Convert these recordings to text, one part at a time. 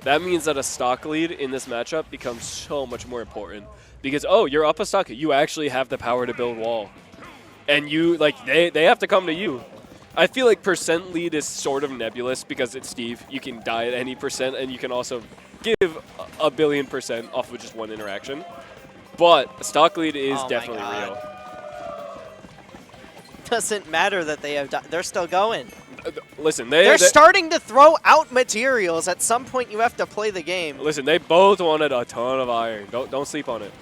that means that a stock lead in this matchup becomes so much more important. Because, oh, you're up a stock, you actually have the power to build wall. And you, like, they have to come to you. I feel like percent lead is sort of nebulous because it's Steve. You can die at any percent, and you can also give a billion% off of just one interaction. But a stock lead is definitely real. Doesn't matter that they have they're still going. Listen, they're starting to throw out materials. At some point, you have to play the game. Listen, they both wanted a ton of iron. Don't sleep on it.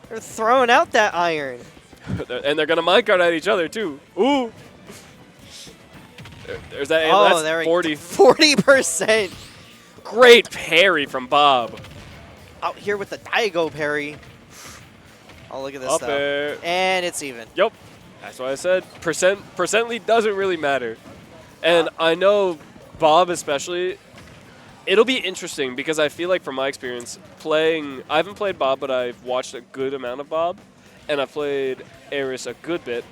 They're throwing out that iron. And they're going to minecart at each other, too. Ooh. There's that. Oh, that's 40. 40%. Great parry from Bob. Out here with the Daigo parry. Oh, look at this, though. Air. And it's even. Yep. That's what I said. Percent lead doesn't really matter. And I know Bob especially, it'll be interesting because I feel like from my experience playing, I haven't played Bob, but I've watched a good amount of Bob. And I've played Aeris a good bit.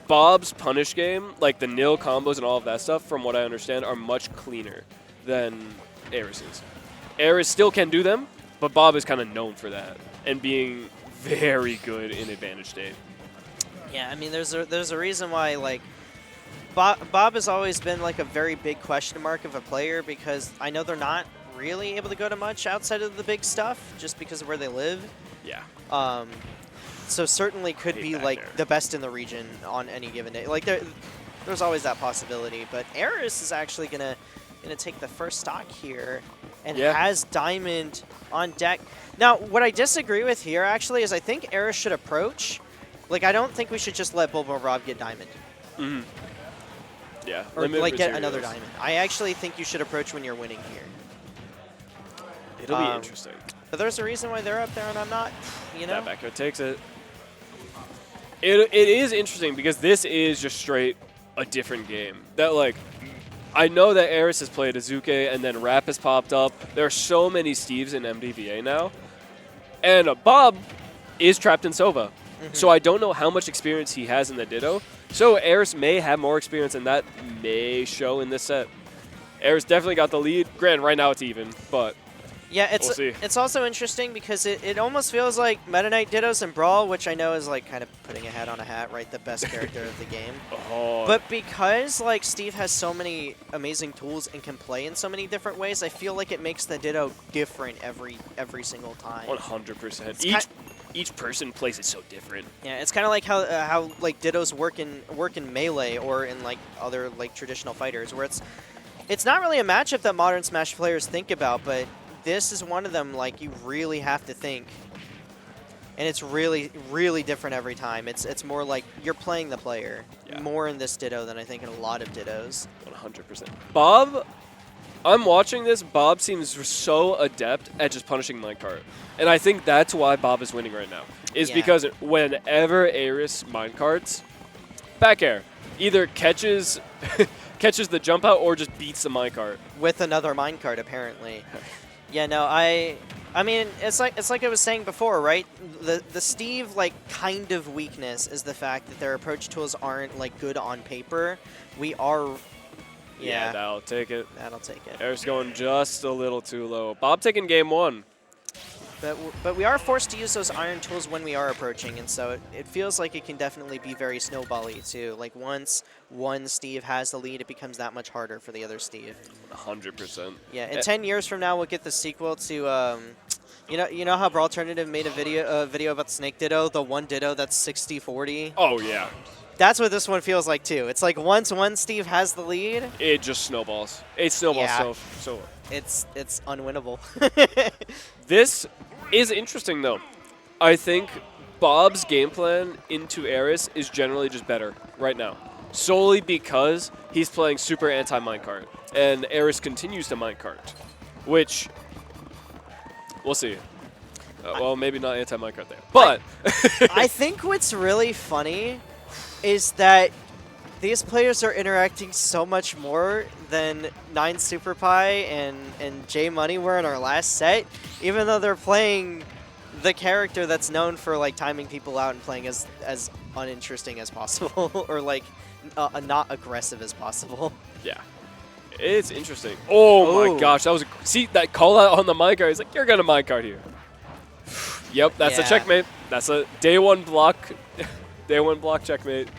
Bob's punish game, like the nil combos and all of that stuff, from what I understand, are much cleaner than Aeris's. Aeris still can do them, but Bob is kind of known for that and being very good in advantage state. Yeah, I mean, there's a reason why, like, Bob has always been, like, a very big question mark of a player because I know they're not really able to go to much outside of the big stuff just because of where they live. Yeah. So certainly could be, like, the best in the region on any given day. Like, there's always that possibility. But Aeris is actually gonna take the first stock here and has Diamond on deck. Now, what I disagree with here, actually, is I think Aeris should approach. Like, I don't think we should just let Bulborbbob get Diamond. Mm-hmm. Yeah. Or, like, get another Diamond. I actually think you should approach when you're winning here. It'll be interesting. But there's a reason why they're up there and I'm not, you know? That back air takes it. It is interesting because this is just straight a different game. That, like, I know that Aeris has played Azuke and then Rap has popped up. There are so many Steves in MDVA now. And Bob is trapped in Sova. So I don't know how much experience he has in the Ditto. So Aeris may have more experience, and that may show in this set. Aeris definitely got the lead. Granted, right now it's even, but yeah, we'll see. It's also interesting because it almost feels like Meta Knight Dittos and Brawl, which I know is like kind of putting a hat on a hat, right? The best character of the game. But because like Steve has so many amazing tools and can play in so many different ways, I feel like it makes the Ditto different every single time. 100%. Each person plays it so different. Yeah, it's kind of like how like Dittos work in Melee or in like other like traditional fighters, where it's not really a matchup that modern Smash players think about, but this is one of them like you really have to think. And it's really, really different every time. It's more like you're playing the player more in this Ditto than I think in a lot of Dittos. 100%. Bob, I'm watching this. Bob seems so adept at just punishing minecart. And I think that's why Bob is winning right now. Is because whenever Aeris minecarts, back air either catches catches the jump out or just beats the minecart. With another minecart, apparently. Yeah, no, I mean, it's like I was saying before, right? The Steve like kind of weakness is the fact that their approach tools aren't like good on paper. We are. Yeah, that'll take it. That'll take it. Aeris going just a little too low. Bob taking game one. But we are forced to use those iron tools when we are approaching, and so it feels like it can definitely be very snowball-y too. Like once one Steve has the lead, it becomes that much harder for the other Steve. 100%. Yeah, in 10 years from now, we'll get the sequel to, you know how Brawl Alternative made a video about Snake Ditto, the one Ditto that's 60-40? Oh yeah. That's what this one feels like too. It's like once one Steve has the lead, it just snowballs. It snowballs so. It's unwinnable. This is interesting though. I think Bob's game plan into Aeris is generally just better right now. Solely because he's playing super anti-minecart. And Aeris continues to minecart. Which, we'll see. Well, maybe not anti-minecart there. But I think what's really funny is that these players are interacting so much more than 9 Super Pie and J Money were in our last set, even though they're playing the character that's known for like timing people out and playing as uninteresting as possible or like not aggressive as possible. Yeah. It's interesting. Oh Ooh. my gosh, that was see that call out on the minecart. He's like, you're gonna minecart here. Yep, that's a checkmate. That's a day one block. Day one block checkmate.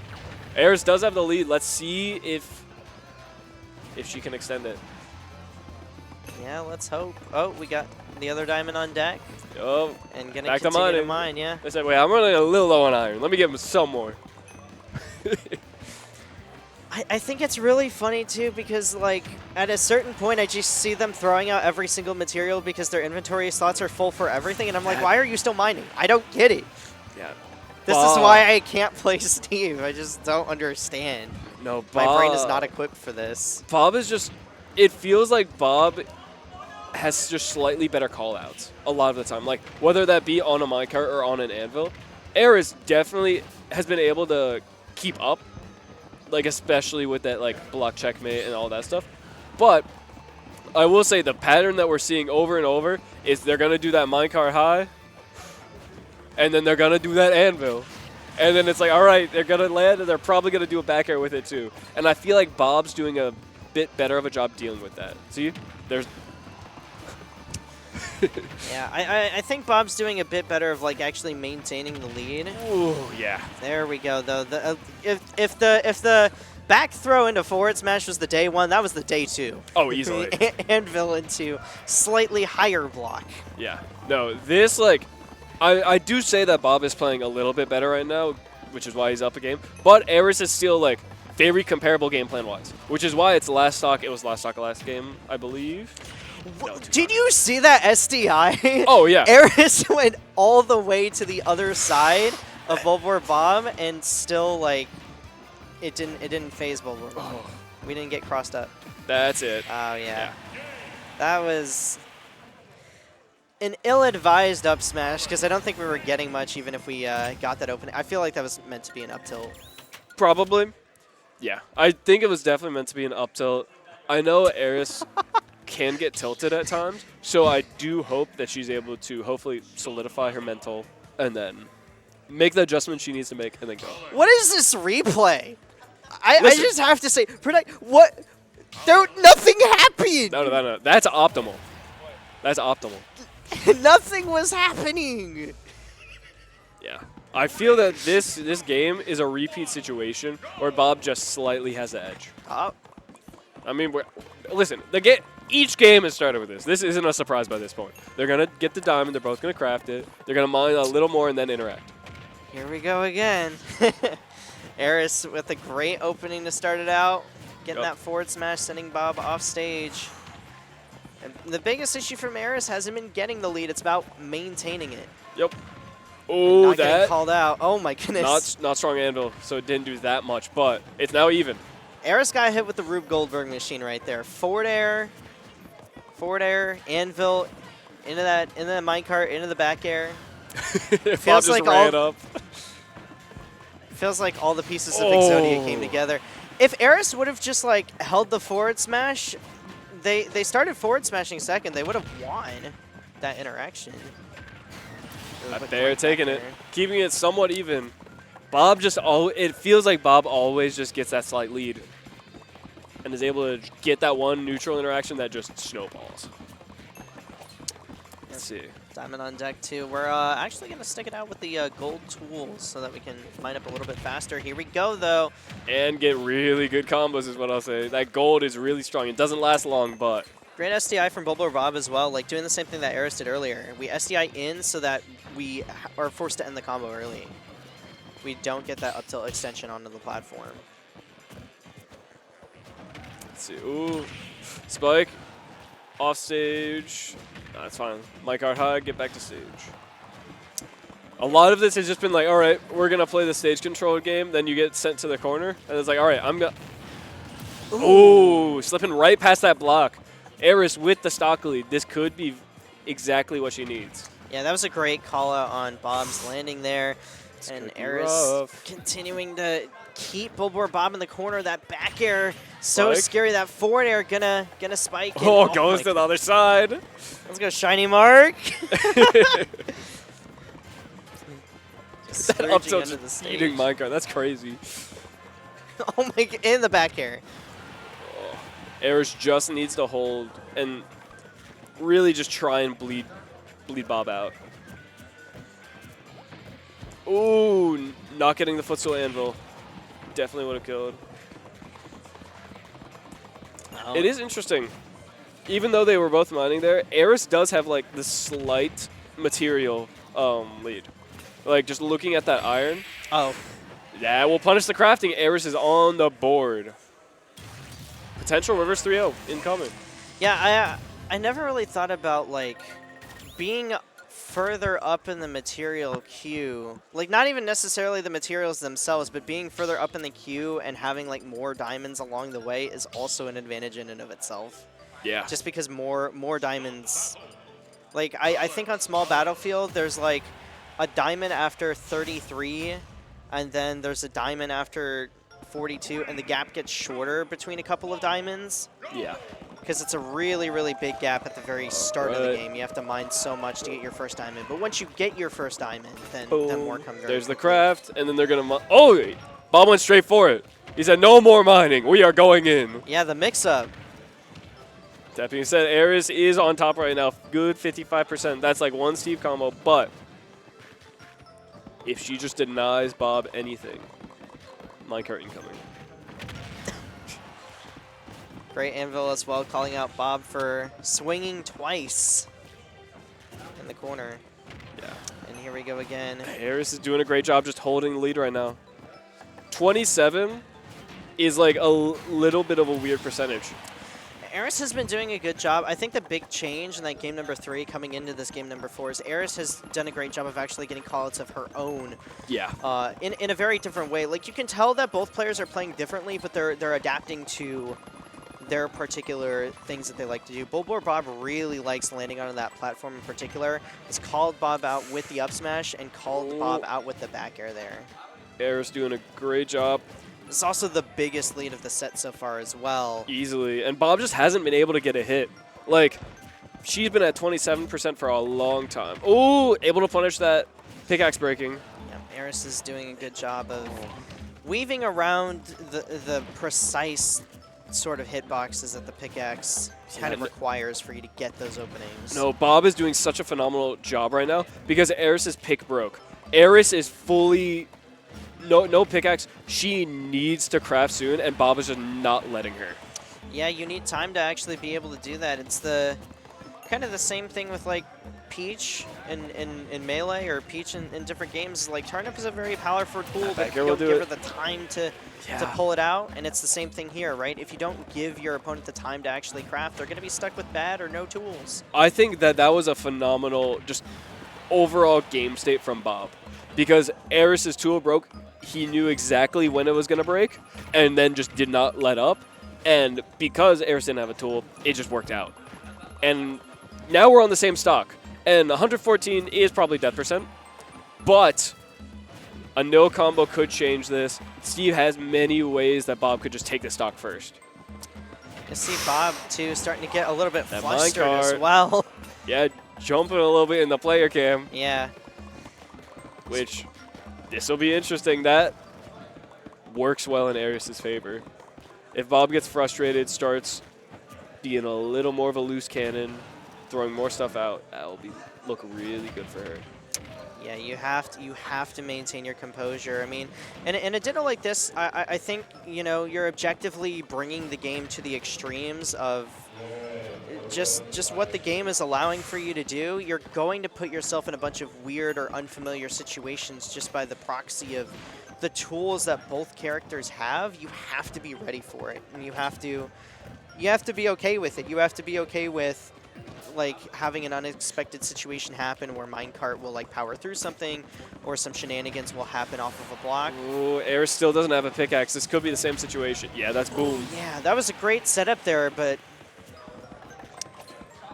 Aeris does have the lead. Let's see if she can extend it. Yeah, let's hope. Oh, we got the other diamond on deck. Oh, and gonna back continue to mine, yeah. I said, wait, I'm running a little low on iron. Let me give him some more. I think it's really funny too because like at a certain point I just see them throwing out every single material because their inventory slots are full for everything, and I'm like, why are you still mining? I don't get it. Yeah. This is why I can't play Steve. I just don't understand. No, Bob. My brain is not equipped for this. Bob is just, it feels like Bob has just slightly better callouts a lot of the time. Like whether that be on a minecart or on an anvil, Aeris definitely has been able to keep up. Like especially with that like block checkmate and all that stuff. But I will say the pattern that we're seeing over and over is they're going to do that minecart high, and then they're going to do that anvil. And then it's like, all right, they're going to land, and they're probably going to do a back air with it too. And I feel like Bob's doing a bit better of a job dealing with that. See? There's... Yeah, I think Bob's doing a bit better of like actually maintaining the lead. Ooh, yeah. There we go though. The if the back throw into forward smash was the day one, that was the day two. Oh, easily. Anvil into slightly higher block. Yeah. No, this like I do say that Bob is playing a little bit better right now, which is why he's up a game. But Aeris is still like very comparable game plan wise, which is why it's last stock. It was last stock last game, I believe. No, did you see that SDI? Oh, yeah. Aeris went all the way to the other side of Bulborbbob and still like it didn't phase Bulborbbob. Oh. We didn't get crossed up. That's it. Oh yeah. That was an ill-advised up smash because I don't think we were getting much even if we got that opening. I feel like that was meant to be an up tilt. Probably. Yeah. I think it was definitely meant to be an up tilt. I know Aeris can get tilted at times, so I do hope that she's able to hopefully solidify her mental and then make the adjustment she needs to make and then go. What is this replay? I just have to say, what? Nothing happened. No. That's optimal. That's optimal. Nothing was happening. Yeah. I feel that this game is a repeat situation where Bob just slightly has the edge. I mean, listen, each game has started with this. This isn't a surprise by this point. They're going to get the diamond. They're both going to craft it. They're going to mine a little more and then interact. Here we go again. Aeris with a great opening to start it out. Getting that forward smash, sending Bob off stage. And the biggest issue from Aeris hasn't been getting the lead. It's about maintaining it. Yep. Oh, not getting called out. Oh, my goodness. Not strong anvil, so it didn't do that much, but it's now even. Aeris got hit with the Rube Goldberg machine right there. Forward air, anvil, into the minecart, into the back air. Feels like feels like all the pieces of Exodia came together. If Aeris would have just like held the forward smash, they started forward smashing second. They would have won that interaction. They're taking it, keeping it somewhat even. Bob it feels like Bob always just gets that slight lead and is able to get that one neutral interaction that just snowballs. Let's see. Diamond on deck too. We're actually going to stick it out with the gold tools so that we can mine up a little bit faster. Here we go though. And get really good combos is what I'll say. That gold is really strong. It doesn't last long, but... Great SDI from Bulborbbob as well, like doing the same thing that Aeris did earlier. We SDI in so that we are forced to end the combo early. We don't get that up tilt extension onto the platform. Let's see. Ooh. Spike. Off stage. No, that's fine. Minecart high, get back to stage. A lot of this has just been like, all right, we're going to play the stage control game. Then you get sent to the corner. And it's like, all right, I'm going to... Ooh, slipping right past that block. Aeris with the stock lead. This could be exactly what she needs. Yeah, that was a great call out on Bob's landing there. And Aeris continuing to keep Bulborbbob in the corner. That back air, so scary. That forward air gonna spike. Oh, goes to the other side. Let's go, shiny mark. That up tilt just eating minecart. That's crazy. Oh my! In the back air. Aeris just needs to hold and really just try and bleed Bob out. Ooh, not getting the footstool anvil. Definitely would have killed. Oh. It is interesting. Even though they were both mining there, Aeris does have like the slight material lead. Like just looking at that iron. Oh. That will punish the crafting. Aeris is on the board. Potential reverse 3-0 incoming. Yeah, I never really thought about like being further up in the material queue, like not even necessarily the materials themselves, but being further up in the queue and having like more diamonds along the way is also an advantage in and of itself. Yeah. Just because more diamonds, like I think on small battlefield there's like a diamond after 33, and then there's a diamond after 42, and the gap gets shorter between a couple of diamonds. Yeah. Because it's a really, really big gap at the very start of the game. You have to mine so much to get your first diamond. But once you get your first diamond, then more come very There's the quickly. craft, and then they're going to... Oh! Bob went straight for it. He said, no more mining. We are going in. Yeah, the mix-up. That being said, Aeris is on top right now. Good 55%. That's like one Steve combo, but if she just denies Bob anything, minecart incoming. Great anvil as well, calling out Bob for swinging twice in the corner. Yeah. And here we go again. Aeris is doing a great job just holding the lead right now. 27 is like a little bit of a weird percentage. Aeris has been doing a good job. I think the big change in that game number 3 coming into this game number 4 is Aeris has done a great job of actually getting callouts of her own. Yeah. In a very different way. Like you can tell that both players are playing differently, but they're adapting to their particular things that they like to do. Bulborbbob really likes landing on that platform in particular. He's called Bob out with the up smash and called Bob out with the back air there. Aeris doing a great job. It's also the biggest lead of the set so far as well. Easily. And Bob just hasn't been able to get a hit. Like, she's been at 27% for a long time. Ooh, able to punish that pickaxe breaking. Yeah, Aeris is doing a good job of weaving around the precise sort of hitboxes that the pickaxe kind of requires for you to get those openings. No, Bob is doing such a phenomenal job right now because Aeris' pick broke. Aeris is fully... No pickaxe. She needs to craft soon, and Bob is just not letting her. Yeah, you need time to actually be able to do that. It's the kind of the same thing with like Peach in Melee or Peach in different games. Like Turnip is a very powerful tool, but if you don't give her the time to pull it out, and it's the same thing here, right? If you don't give your opponent the time to actually craft, they're going to be stuck with bad or no tools. I think that was a phenomenal just overall game state from Bob. Because Aeris' tool broke, he knew exactly when it was going to break, and then just did not let up. And because Aeris didn't have a tool, it just worked out. And now we're on the same stock. And 114 is probably death percent, but a no combo could change this. Steve has many ways that Bob could just take the stock first. You see Bob, too, starting to get a little bit That flustered minecart. as well. Yeah, jumping a little bit in the player cam. Yeah. Which, this will be interesting. That works well in Aeris' favor. If Bob gets frustrated, starts being a little more of a loose cannon, throwing more stuff out, that'll look really good for her. Yeah, you have to maintain your composure. I mean, in a ditto like this, I think, you know, you're objectively bringing the game to the extremes of just what the game is allowing for you to do. You're going to put yourself in a bunch of weird or unfamiliar situations just by the proxy of the tools that both characters have. You have to be ready for it, and you have to be okay with it. You have to be okay with like having an unexpected situation happen where minecart will like power through something, or some shenanigans will happen off of a block. Ooh, Aeris still doesn't have a pickaxe. This could be the same situation. Yeah, that's boom. Yeah, that was a great setup there, but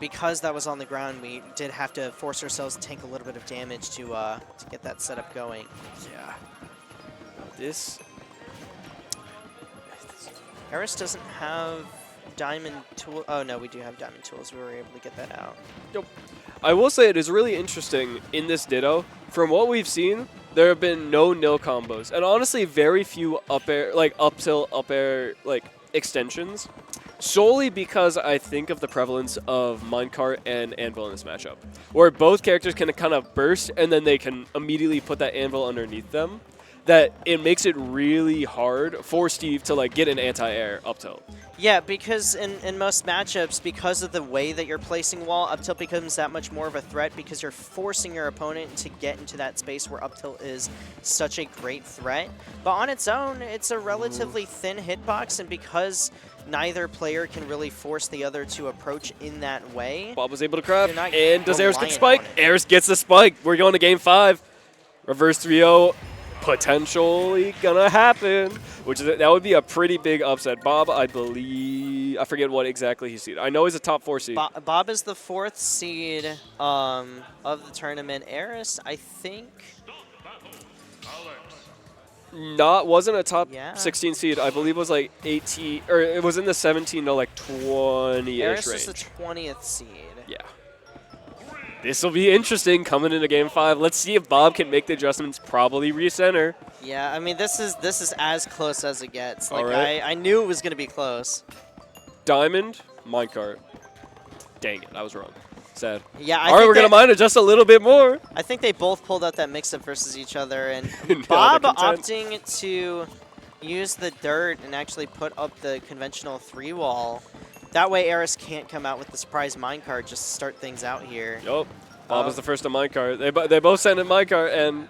because that was on the ground, we did have to force ourselves to take a little bit of damage to get that setup going. Yeah. This... Aeris doesn't have diamond tool. Oh, no, we do have diamond tools. We were able to get that out. Yep. I will say it is really interesting in this Ditto. From what we've seen, there have been no nil combos. And honestly, very few up air, like up tilt, up air, like extensions. solely because I think of the prevalence of minecart and anvil in this matchup, where both characters can kind of burst and then they can immediately put that anvil underneath them, that it makes it really hard for Steve to like get an anti-air up tilt. Yeah, because in most matchups, because of the way that you're placing wall, up tilt becomes that much more of a threat because you're forcing your opponent to get into that space where up tilt is such a great threat. But on its own, it's a relatively thin hitbox, and because neither player can really force the other to approach in that way. Bob was able to craft, You're not and does Aeris get the reliant spike? on it. Aeris gets the spike. We're going to game 5. Reverse 3-0. Potentially gonna happen, which is that would be a pretty big upset. Bob, I believe, I forget what exactly he's seed. I know he's a top 4 seed. Bob is the 4th seed of the tournament. Aeris, I think, wasn't a top Yeah. 16 seed. I believe it was like 18, or it was in the 17 to like 20-ish Aeris range. is the 20th seed. Yeah. This will be interesting coming into game 5. Let's see if Bob can make the adjustments. Probably recenter. Yeah, I mean this is as close as it gets. Like All right. I knew it was gonna be close. Diamond, minecart. Dang it, I was wrong. Sad. Yeah, All right, we're gonna mine adjust a little bit more. I think they both pulled out that mix-up versus each other, and Now Bob they're content. opting to use the dirt and actually put up the conventional 3-wall. That way Aeris can't come out with the surprise minecart, just start things out here. Yup. Bob was the first to minecart. They both sent in minecart, and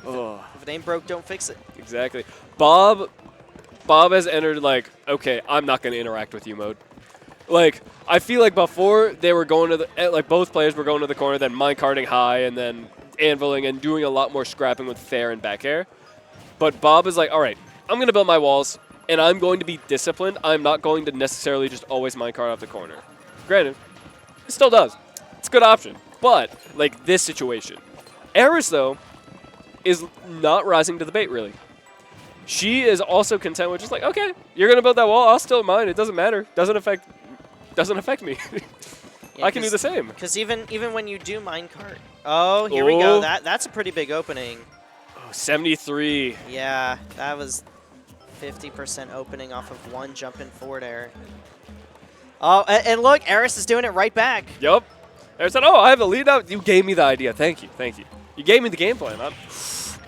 If it ain't broke, don't fix it. exactly. Bob has entered like, okay, I'm not gonna interact with you mode. Like, I feel like before they were going to the, like both players were going to the corner, then minecarting high, and then anviling and doing a lot more scrapping with fair and back air. But Bob is like, all right, I'm gonna build my walls, and I'm going to be disciplined. I'm not going to necessarily just always minecart off the corner. Granted, it still does. It's a good option. But, like this situation, Aeris, though, is not rising to the bait, really. She is also content with just like, okay, you're going to build that wall. I'll still mine. It doesn't matter. Doesn't affect me. Yeah, I can do the same. Because even when you do minecart, oh, here we go. That's a pretty big opening. Oh, 73. Yeah, that was 50% opening off of one jumping forward air. Oh, and look, Aeris is doing it right back. Yup. Aeris said, oh, I have a lead out. You gave me the idea. Thank you. Thank you. You gave me the game plan.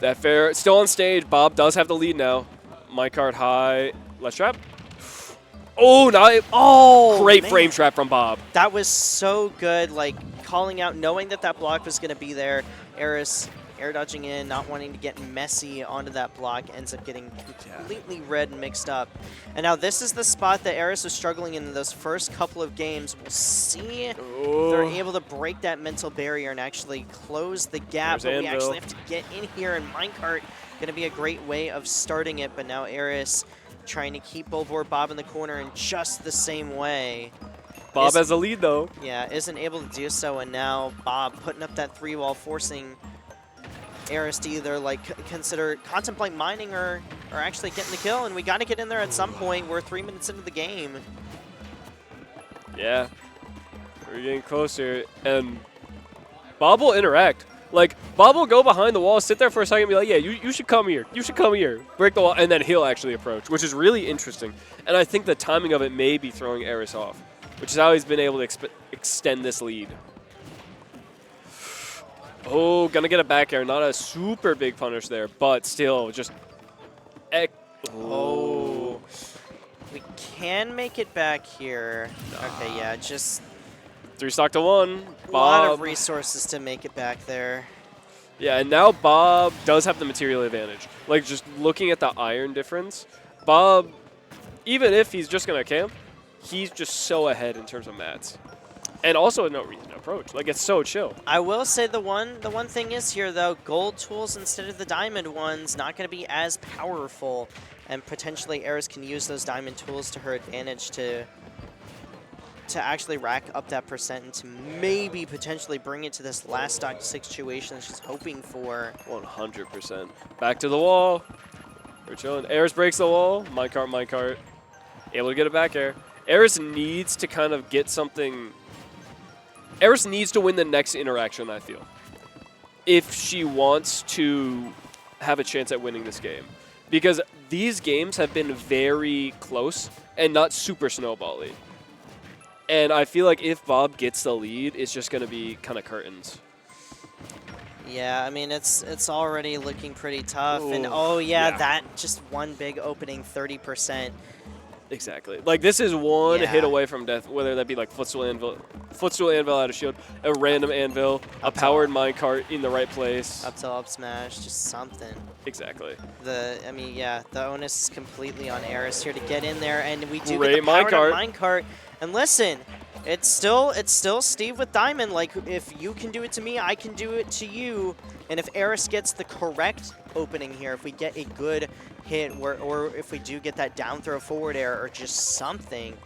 That fair. Still on stage. Bob does have the lead now. Minecart high. Let's trap. Oh, great man. frame trap from Bob. That was so good, like calling out, knowing that that block was going to be there. Aeris air dodging in, not wanting to get messy onto that block, ends up getting completely red and mixed up. And now this is the spot that Aeris was struggling in those first couple of games. We'll see if they're able to break that mental barrier and actually close the gap. There's But we Anvil. actually have to get in here, and minecart going to be a great way of starting it. But now Aeris trying to keep Bulborbbob in the corner in just the same way. Bob has a lead, though. Yeah, isn't able to do so, and now Bob putting up that 3-wall, forcing Aeris to either like contemplate mining or actually getting the kill, and we got to get in there at some point. We're 3 minutes into the game. Yeah. We're getting closer, and Bob will interact. Like, Bob will go behind the wall, sit there for a second, and be like, yeah, you should come here. You should come here. Break the wall, and then he'll actually approach, which is really interesting. And I think the timing of it may be throwing Aeris off, which is how he's been able to extend this lead. Oh, gonna get a back air. Not a super big punish there, but still just... Oh. We can make it back here. Okay, yeah, just 3 stock to 1. a lot of Bob. resources to make it back there. Yeah, and now Bob does have the material advantage. Like, just looking at the iron difference, Bob, even if he's just going to camp, he's just so ahead in terms of mats. And also no reason to approach. Like, it's so chill. I will say the one thing is here, though, gold tools instead of the diamond ones, not going to be as powerful. And potentially Aeris can use those diamond tools to her advantage to actually rack up that percent and to maybe potentially bring it to this last stock situation that she's hoping for. 100%. Back to the wall. We're chilling. Aeris breaks the wall. Minecart. Able to get it back air. Aeris needs to kind of get something... Aeris needs to win the next interaction, I feel, if she wants to have a chance at winning this game. because these games have been very close and not super snowbally. And I feel like if Bob gets the lead, it's just going to be kind of curtains. Yeah, I mean, it's already looking pretty tough. Ooh, And, oh, yeah, yeah. that just one big opening, 30%. Exactly. Like, this is one Yeah. hit away from death, whether that be like footstool anvil out of shield, a random anvil, a powered minecart in the right place. Up till up smash, just something. Exactly. I mean, yeah, the onus is completely on Aeris here to get in there, and we do Great get the powered up minecart. minecart. And listen, it's still Steve with Diamond. Like, if you can do it to me, I can do it to you. And if Aeris gets the correct opening here, if we get a good hit, or if we do get that down throw forward air or just something,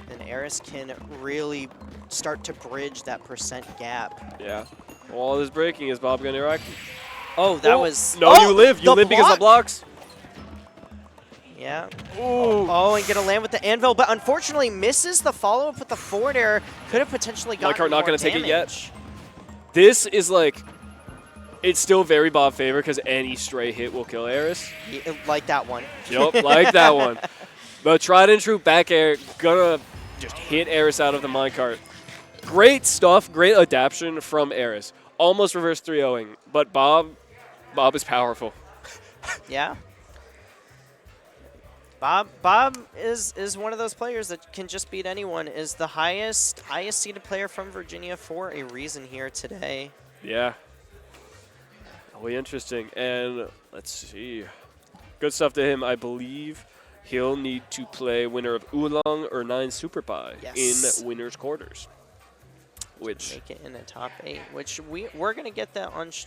then Aeris can really start to bridge that percent gap. Yeah. All this breaking is Bob going to interact. Oh, that was... No, oh, you live. You the live because of blocks. Yeah. Ooh. Oh, and gonna land with the anvil, but unfortunately misses the follow-up with the forward air. Could have potentially gotten Minecart not more going to take it damage. yet. This is like... It's still very Bob favor because any stray hit will kill Aeris. Yeah, like that one. Yup, like that one. But tried and true back air, gonna just hit Aeris out of the minecart. Great stuff, great adaptation from Aeris. Almost reverse 3-0ing, but Bob is powerful. Yeah. Bob is one of those players that can just beat anyone. Is the highest seeded player from Virginia for a reason here today. Yeah. Will be interesting. And let's see. Good stuff to him. I believe he'll need to play winner of Oolong or 9 Super Pie in winner's quarters. Which make it in the top 8, which we're going to get that on stream.